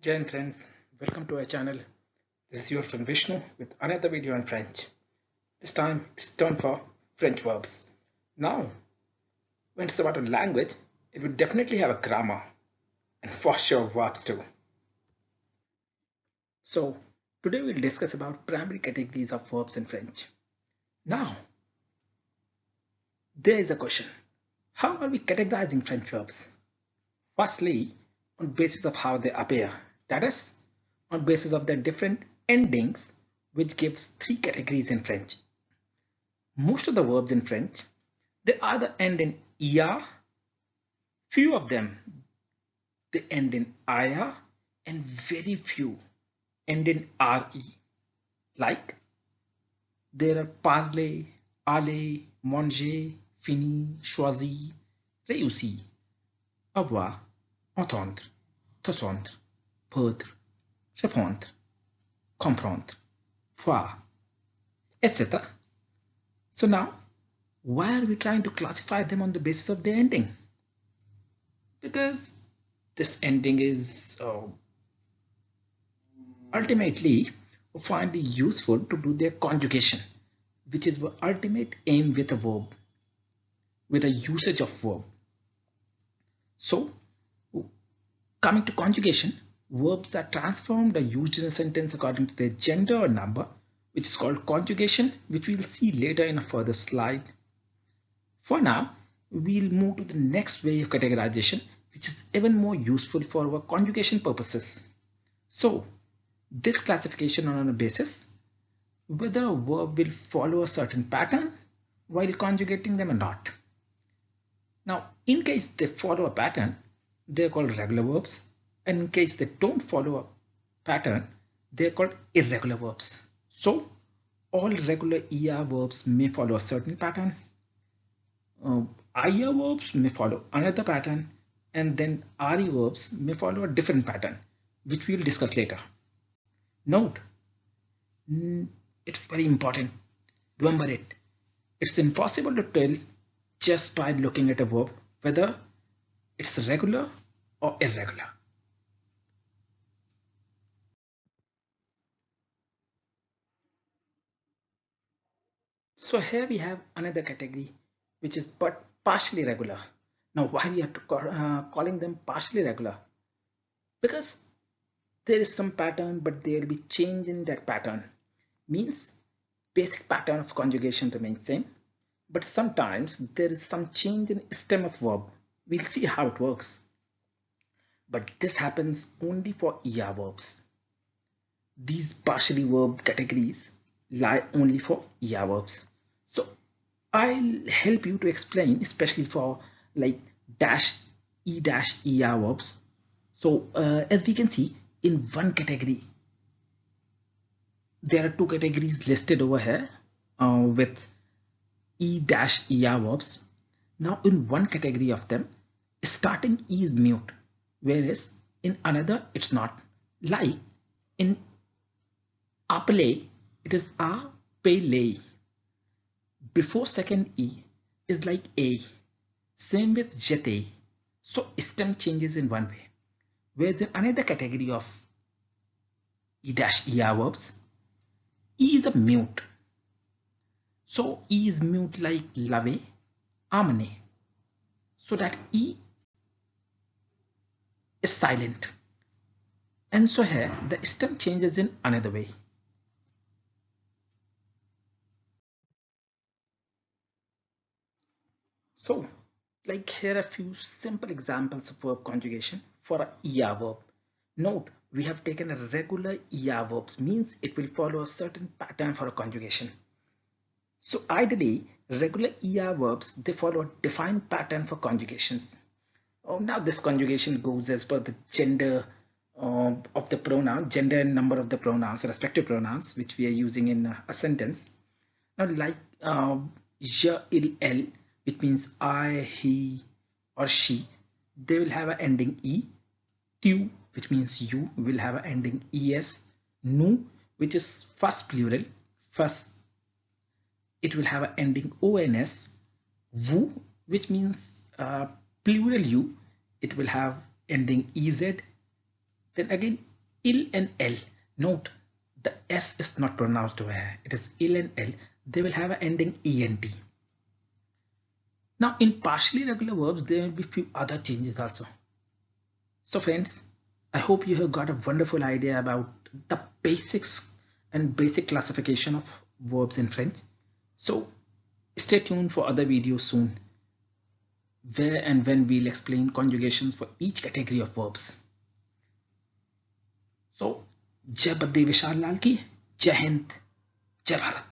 Jai Hind friends, welcome to our channel. This is your friend Vishnu with another video in French. This time it's turn for French verbs. Now, when it's about a language, it will definitely have a grammar and for sure verbs too. So, today we'll discuss about primary categories of verbs in French. Now, there is a question. How are we categorizing French verbs? Firstly, on basis of how they appear, that is, on basis of their different endings, which gives three categories in French. Most of the verbs in French, they either end in er, few of them they end in ir, and very few end in re. Like there are parler, aller, manger, finir, choisir, réussir, avoir, entendre, t'entendre, perdre, répondre, comprendre, voir, etc. So now, why are we trying to classify them on the basis of their ending? Because this ending is ultimately find it useful to do their conjugation, which is the ultimate aim with a verb, with a usage of verb. So, coming to conjugation, verbs are transformed or used in a sentence according to their gender or number, which is called conjugation, which we'll see later in a further slide. For now, we'll move to the next way of categorization, which is even more useful for our conjugation purposes. So, this classification on a basis whether a verb will follow a certain pattern while conjugating them or not. Now, in case they follow a pattern, they're called regular verbs, and in case they don't follow a pattern, they're called irregular verbs. So, all regular ER verbs may follow a certain pattern. IR verbs may follow another pattern, and then RE verbs may follow a different pattern, which we'll discuss later. Note, it's very important. Remember it. It's impossible to tell just by looking at a verb whether it's regular or irregular. So here we have another category which is but partially regular. Now why we have to calling them partially regular? Because there is some pattern but there will be change in that pattern. Means basic pattern of conjugation remains same, but sometimes there is some change in stem of verb. We'll see how it works. But this happens only for ER verbs. These partially verb categories lie only for ER verbs. So I'll help you to explain, especially for like dash ER verbs. So as we can see in one category, there are two categories listed over here with ER verbs. Now in one category of them, starting E is mute, whereas in another it's not. Like in appeler, it is appelé. Before second E is like A. Same with jeter. So stem changes in one way. Whereas in another category of E-ER verbs, E is a mute. So E is mute like laver, amener. So that E is silent. And so here the stem changes in another way. So like here are a few simple examples of verb conjugation for a ER verb. Note, we have taken a regular ER verbs, means it will follow a certain pattern for a conjugation. So ideally, regular ER verbs, they follow a defined pattern for conjugations. Now this conjugation goes as per the gender of the pronoun, gender and number of the pronouns, respective pronouns, which we are using in a sentence. Now like je, il, elle, which means I, he or she, they will have an ending E. Tu, which means you, will have an ending es. Nous, which is first plural, first it will have an ending ons. Vous, which means plural you, it will have ending ez. Then again Il and L. Note, the S is not pronounced over here. It is il and L. They will have an ending ENT. Now in partially regular verbs, there will be few other changes also. So friends, I hope you have got a wonderful idea about the basics and basic classification of verbs in French. So stay tuned for other videos soon, where and when we'll explain conjugations for each category of verbs. So, जय बद्री विशाल लाल की, जय हिंद, जय भारत.